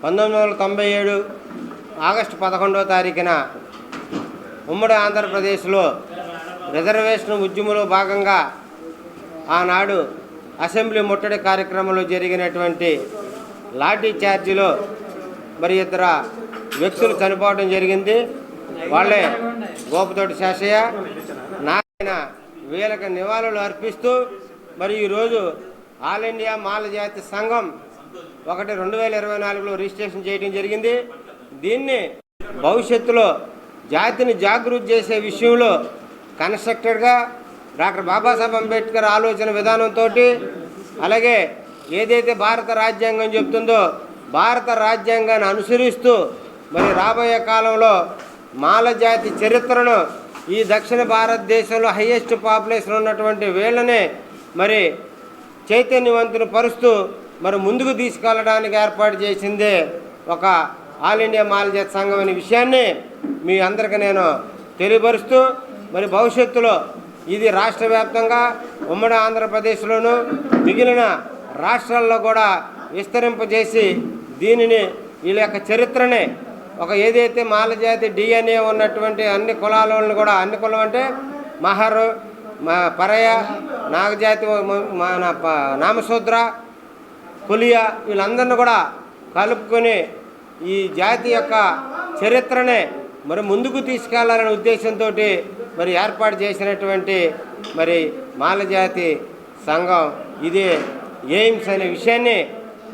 1997 August 11వ తారీఖున ఉమ్మడి ఆంధ్రప్రదేశ్లో రిజర్వేషన్ ఉద్యమంలో భాగంగా ఆనాడు అసెంబ్లీ ముట్టడి కార్యక్రమంలో జరిగినటువంటి లాఠీ చార్జీలో మరి ఇద్దరు వ్యక్తులు చనిపోవడం జరిగింది. వాళ్ళే గోపతోటి శేషయ్య నారాయణ. వీళ్ళకి నివాళులు అర్పిస్తూ మరి ఈరోజు ఆల్ ఇండియా మాల జాతి సంఘం 1/2024లో రిజిస్ట్రేషన్ చేయడం జరిగింది. దీన్ని భవిష్యత్తులో జాతిని జాగృతి చేసే విషయంలో కన్స్ట్రక్టెడ్గా డాక్టర్ బాబాసాహెబ్ అంబేద్కర్ ఆలోచన విధానంతో, అలాగే ఏదైతే భారత రాజ్యాంగం చెప్తుందో భారత రాజ్యాంగాన్ని అనుసరిస్తూ మరి రాబోయే కాలంలో మాల జాతి చరిత్రను ఈ దక్షిణ భారతదేశంలో హైయెస్ట్ పాపులేషన్ ఉన్నటువంటి వీళ్ళనే మరి చైతన్యవంతుని పరుస్తూ మరి ముందుకు తీసుకెళ్ళడానికి ఏర్పాటు చేసిందే ఒక ఆల్ ఇండియా మాల జాతి సంఘం అనే విషయాన్ని మీ అందరికీ నేను తెలియపరుస్తూ మరి భవిష్యత్తులో ఇది రాష్ట్ర వ్యాప్తంగా ఉమ్మడి ఆంధ్రప్రదేశ్లోను మిగిలిన రాష్ట్రాల్లో కూడా విస్తరింపజేసి దీనిని వీళ్ళ యొక్క చరిత్రనే ఒక ఏదైతే మాల జాతి డిఎన్ఏ ఉన్నటువంటి అన్ని కులాలను కూడా, అన్ని కులం అంటే మహరు, పరయ, నాగజాతి, మన నామశూద్ర, పులియ వీళ్ళందరినీ కూడా కలుపుకొని ఈ జాతి యొక్క చరిత్రనే మరి ముందుకు తీసుకెళ్లాలనే ఉద్దేశంతో మరి ఏర్పాటు చేసినటువంటి మరి మాల జాతి సంఘం ఇదే ఎయిమ్స్ అనే విషయాన్ని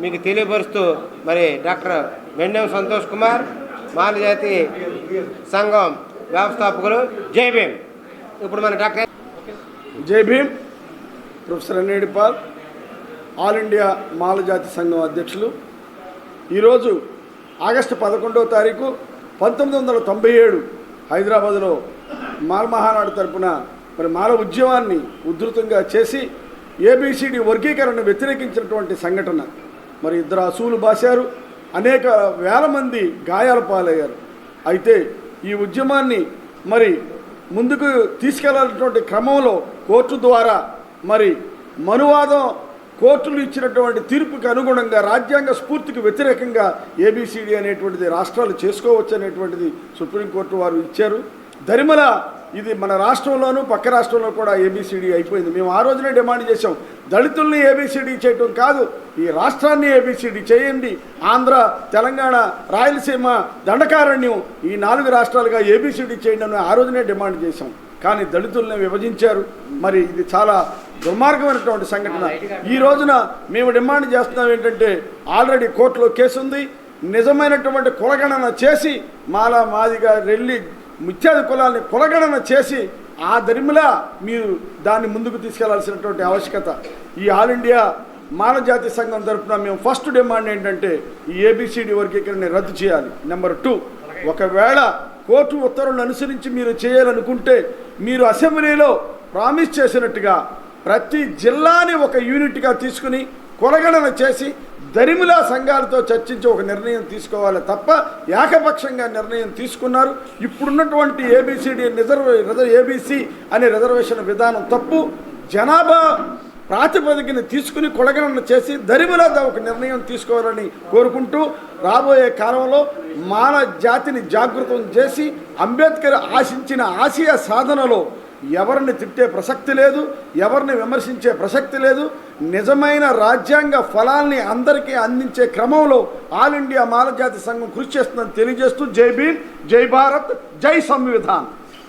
మీకు తెలియపరుస్తూ మరి డాక్టర్ మెండెం సంతోష్ కుమార్ మాల జాతి సంఘం వ్యవస్థాపకులు. జై భీమ్. ఇప్పుడు మన డాక్టర్ జై భీమ్. ప్రొఫెసర్ అన్నేడిపాల్, ఆల్ ఇండియా మాల జాతి సంఘం అధ్యక్షులు. ఈరోజు ఆగస్టు 11వ తారీఖు 1997 హైదరాబాద్లో మాల మహానాడు తరపున మరి మాల ఉద్యమాన్ని ఉధృతంగా చేసి ఏబిసిడి వర్గీకరణను వ్యతిరేకించినటువంటి సంఘటన. మరి ఇద్దరు అసూలు బాశారు, అనేక వేల మంది గాయాల పాలయ్యారు. అయితే ఈ ఉద్యమాన్ని మరి ముందుకు తీసుకెళ్లాలన్నటువంటి క్రమంలో కోర్టు ద్వారా మరి మనువాదం కోర్టులు ఇచ్చినటువంటి తీర్పుకి అనుగుణంగా రాజ్యాంగ స్ఫూర్తికి వ్యతిరేకంగా ఏబిసిడి అనేటువంటిది రాష్ట్రాలు చేసుకోవచ్చు అనేటువంటిది సుప్రీంకోర్టు వారు ఇచ్చారు. దరిమల ఇది మన రాష్ట్రంలోనూ పక్క రాష్ట్రంలో కూడా ఏబిసిడి అయిపోయింది. మేము ఆ రోజునే డిమాండ్ చేసాం, దళితుల్ని ఏబిసిడి చేయటం కాదు, ఈ రాష్ట్రాన్ని ఏబిసిడి చేయండి. ఆంధ్ర, తెలంగాణ, రాయలసీమ, దండకారణ్యం ఈ 4 రాష్ట్రాలుగా ఏబిసిడి చేయండి అని ఆ రోజునే డిమాండ్ చేశాం. కానీ దళితుల్ని విభజించారు. మరి ఇది చాలా దుర్మార్గమైనటువంటి సంఘటన. ఈ రోజున మేము డిమాండ్ చేస్తున్నాం ఏంటంటే, ఆల్రెడీ కోర్టులో కేసు ఉంది. నిజమైనటువంటి కులగణన చేసి మాల, మాదిగ, రెల్లి ఇత్యాది కులాన్ని కులగణన చేసి ఆ దరిమిలా మీరు దాన్ని ముందుకు తీసుకెళ్లాల్సినటువంటి ఆవశ్యకత. ఈ ఆల్ ఇండియా మాల జాతి సంఘం తరఫున మేము ఫస్ట్ డిమాండ్ ఏంటంటే ఈ ఏబిసిడి వర్గీకరణని రద్దు చేయాలి. నెంబర్ 2, ఒకవేళ కోర్టు ఉత్తర్వులను అనుసరించి మీరు చేయాలనుకుంటే మీరు అసెంబ్లీలో ప్రామిస్ చేసినట్టుగా ప్రతి జిల్లాని ఒక యూనిట్గా తీసుకుని కులగణన చేసి దరిమిలా సంఘాలతో చర్చించి ఒక నిర్ణయం తీసుకోవాలి తప్ప ఏకపక్షంగా నిర్ణయం తీసుకున్నారు. ఇప్పుడున్నటువంటి ఏబిసిడి ఏబిసి అనే రిజర్వేషన్ విధానం తప్పు. జనాభా ప్రాతిపదికన తీసుకుని కులగణన చేసి దరిమిలా ఒక నిర్ణయం తీసుకోవాలని కోరుకుంటూ రాబోయే కాలంలో మాల జాతిని జాగృతం చేసి అంబేద్కర్ ఆశించిన ఆశయ సాధనలో ఎవరిని తిట్టే ప్రసక్తి లేదు, ఎవరిని విమర్శించే ప్రసక్తి లేదు. నిజమైన రాజ్యాంగ ఫలాల్ని అందరికీ అందించే క్రమంలో ఆల్ ఇండియా మాల జాతి సంఘం కృషి చేస్తుందని తెలియజేస్తూ జై భీమ్, జై భారత్, జై సంవిధాన్.